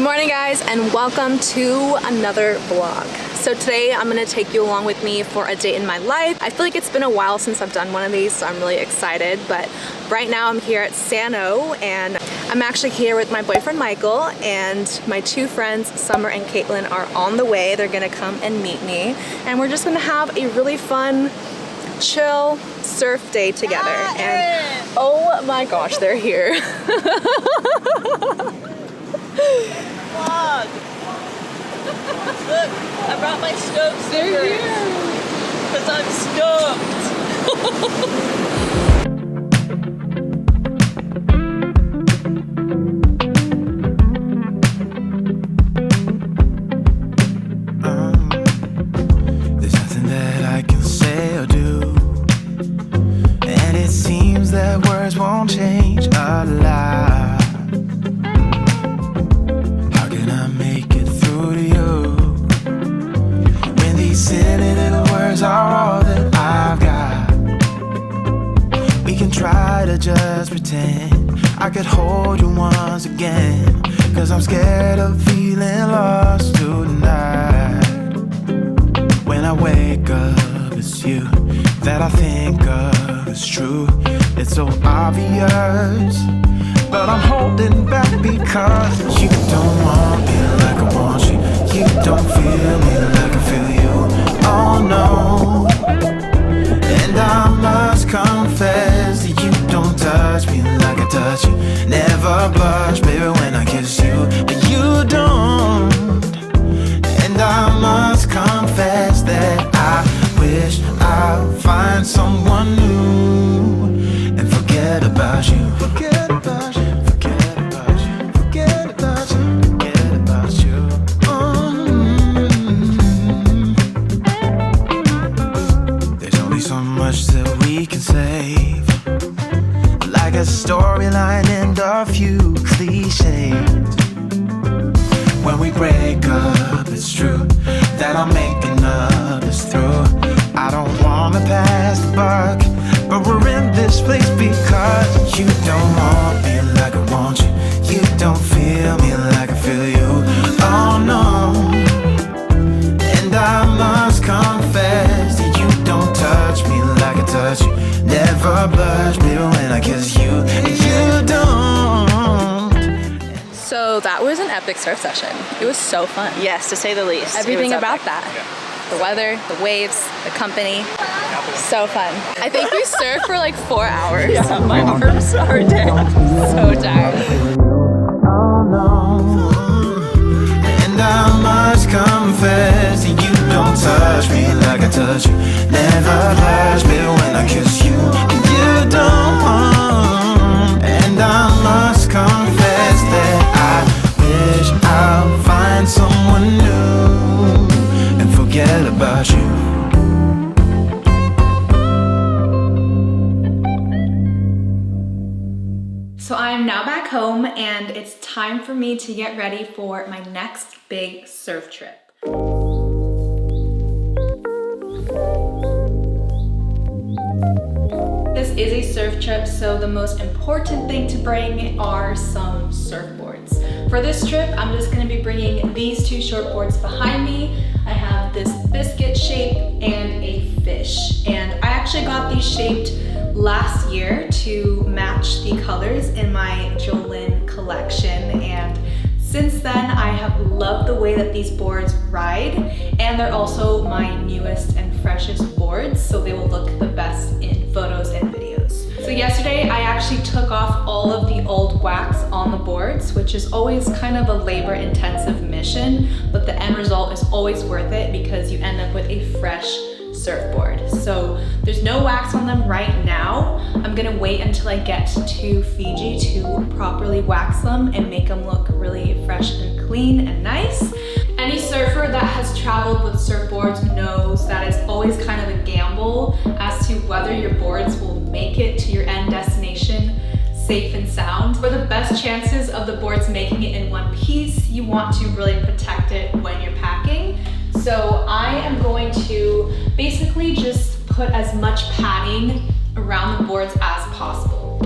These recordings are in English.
morning guys, and welcome to another vlog. So today I'm gonna take you along with me for a day in my life. I feel like it's been a while since I've done one of these, so I'm really excited. But right now I'm here at Sano, and I'm actually here with my boyfriend Michael, and my two friends Summer and Caitlin are on the way. They're gonna come and meet me, and we're just gonna have a really fun, chill surf day together. And oh my gosh, they're here. Vlog. Look, I brought my stoked stickers because I'm stoked. There's nothing that I can say or do, and it seems that words won't change a lot. Silly little words are all that I've got. We can try to just pretend I could hold you once again, 'cause I'm scared of feeling lost tonight. When I wake up, it's you that I think of. It's true, it's so obvious, but I'm holding back because you don't want me like I want you. You don't feel me like I feel you. Oh no. And I must confess that you don't touch me like I touch you. Never blush, baby, when I kiss you, but you don't. And I must confess that I wish I'd find someone new and forget about you. Forget about you. Forget about you. Forget about you. Forget about you. There's only so much that we can save, like a storyline and a few cliches. When we break up, it's true that I'm making up this through. I don't wanna pass the buck, but we're in this place because you don't want me like I want you. You don't feel me like I feel you. Oh no. And I must confess that you don't touch me like I touch you. Never blush, baby, when I kiss you. You don't. So that was an epic surf session. It was so fun. Yes, to say the least. Everything about that. The weather, the waves, the company. So fun. I think we surfed for like 4 hours. Yeah, my arms are dead. So tired. And I must confess that you don't touch me like I touch you. Never blush, baby, when I kiss you. And you don't. And I must confess that I wish I'd find someone new and forget about you. So I'm now back home, and it's time for me to get ready for my next big surf trip. This is a surf trip, so the most important thing to bring are some surfboards. For this trip, I'm just gonna be bringing these two shortboards behind me. I have this biscuit shape and a fish. And I actually got these shaped last year to match the colors in my Jolyn collection, and since then I have loved the way that these boards ride, and they're also my newest and freshest boards, so they will look the best in photos and videos. So yesterday I actually took off all of the old wax on the boards, which is always kind of a labor intensive mission, but the end result is always worth it because you end up with a fresh surfboard. So there's no wax on them right now. I'm gonna wait until I get to Fiji to properly wax them and make them look really fresh and clean and nice. Any surfer that has traveled with surfboards knows that it's always kind of a gamble as to whether your boards will make it to your end destination safe and sound. For the best chances of the boards making it in one piece, you want to really protect it when you're packing. So I am going to basically just put as much padding around the boards as possible.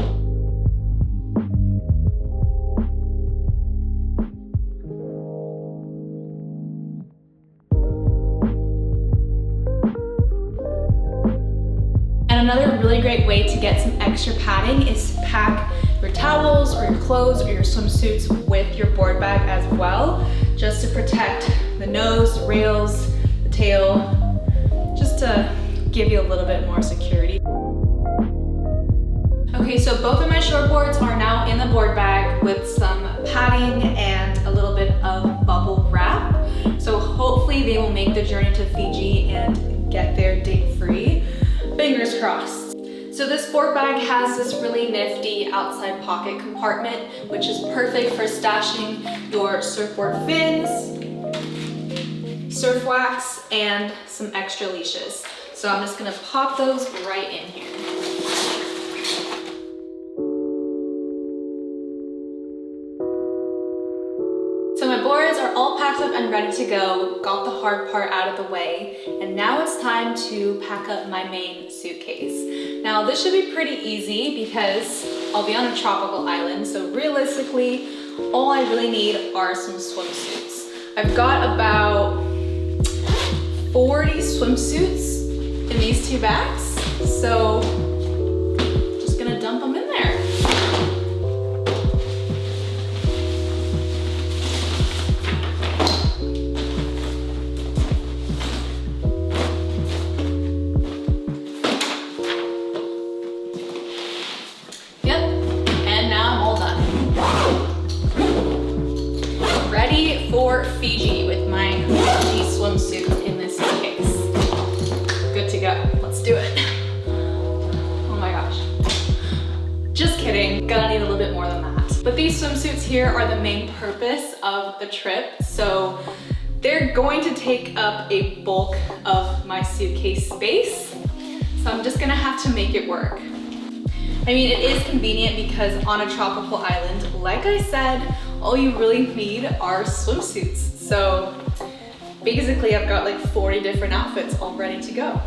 really great way to get some extra padding is to pack your towels or your clothes or your swimsuits with your board bag as well, just to protect the nose, the rails, the tail, just to give you a little bit more security. Okay, so both of my shortboards are now in the board bag with some padding and a little bit of bubble wrap. So hopefully they will make the journey to Fiji and get there date-free. Fingers crossed. So this board bag has this really nifty outside pocket compartment, which is perfect for stashing your surfboard fins, surf wax, and some extra leashes. So I'm just gonna pop those right in here. So my boards are all packed up and ready to go, got the hard part out of the way, and now it's time to pack up my main suitcase. Now this should be pretty easy because I'll be on a tropical island, so realistically, all I really need are some swimsuits. I've got about 40 swimsuits in these two bags, so just gonna dump them in there. For Fiji with my Fiji swimsuit in this suitcase. Good to go. Let's do it. Oh my gosh. Just kidding. Gonna need a little bit more than that. But these swimsuits here are the main purpose of the trip. So they're going to take up a bulk of my suitcase space. So I'm just gonna have to make it work. I mean, it is convenient because on a tropical island, like I said, all you really need are swimsuits. So basically I've got like 40 different outfits all ready to go.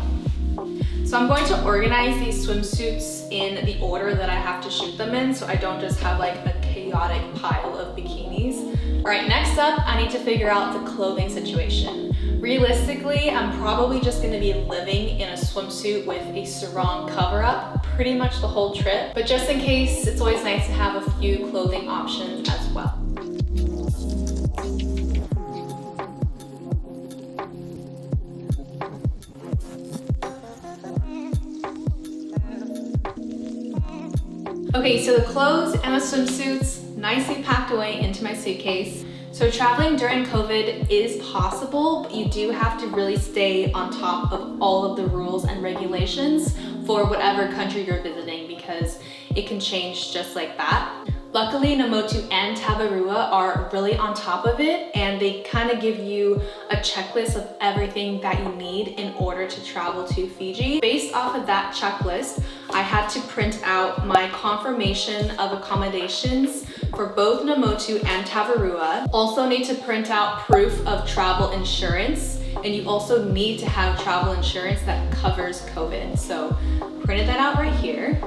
So I'm going to organize these swimsuits in the order that I have to shoot them in, so I don't just have like a chaotic pile of bikinis. All right, next up, I need to figure out the clothing situation. Realistically, I'm probably just gonna be living in a swimsuit with a sarong cover up pretty much the whole trip, but just in case, it's always nice to have a few clothing options as well. Okay, so the clothes and the swimsuits nicely packed away into my suitcase. So traveling during COVID is possible, but you do have to really stay on top of all of the rules and regulations for whatever country you're visiting because it can change just like that. Luckily, Namotu and Tavarua are really on top of it, and they kind of give you a checklist of everything that you need in order to travel to Fiji. Based off of that checklist, I had to print out my confirmation of accommodations for both Namotu and Tavarua. Also need to print out proof of travel insurance, and you also need to have travel insurance that covers COVID. So printed that out right here.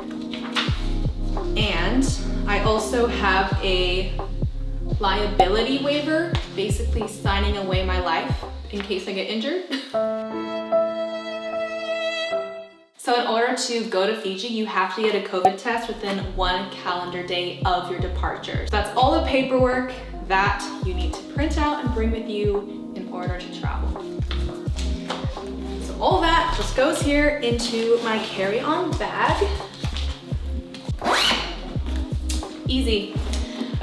And I also have a liability waiver, basically signing away my life in case I get injured. So in order to go to Fiji, you have to get a COVID test within 1 calendar day of your departure. So that's all the paperwork that you need to print out and bring with you in order to travel. So all that just goes here into my carry-on bag. Easy.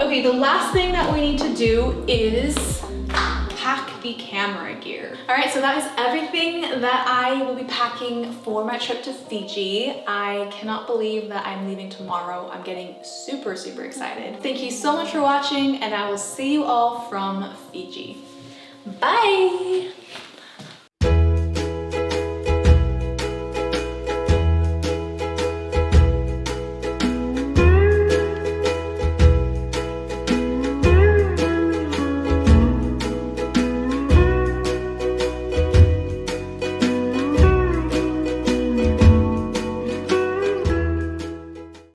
Okay, the last thing that we need to do is pack the camera gear. All right, so that is everything that I will be packing for my trip to Fiji. I cannot believe that I'm leaving tomorrow. I'm getting super, super excited. Thank you so much for watching, and I will see you all from Fiji. Bye.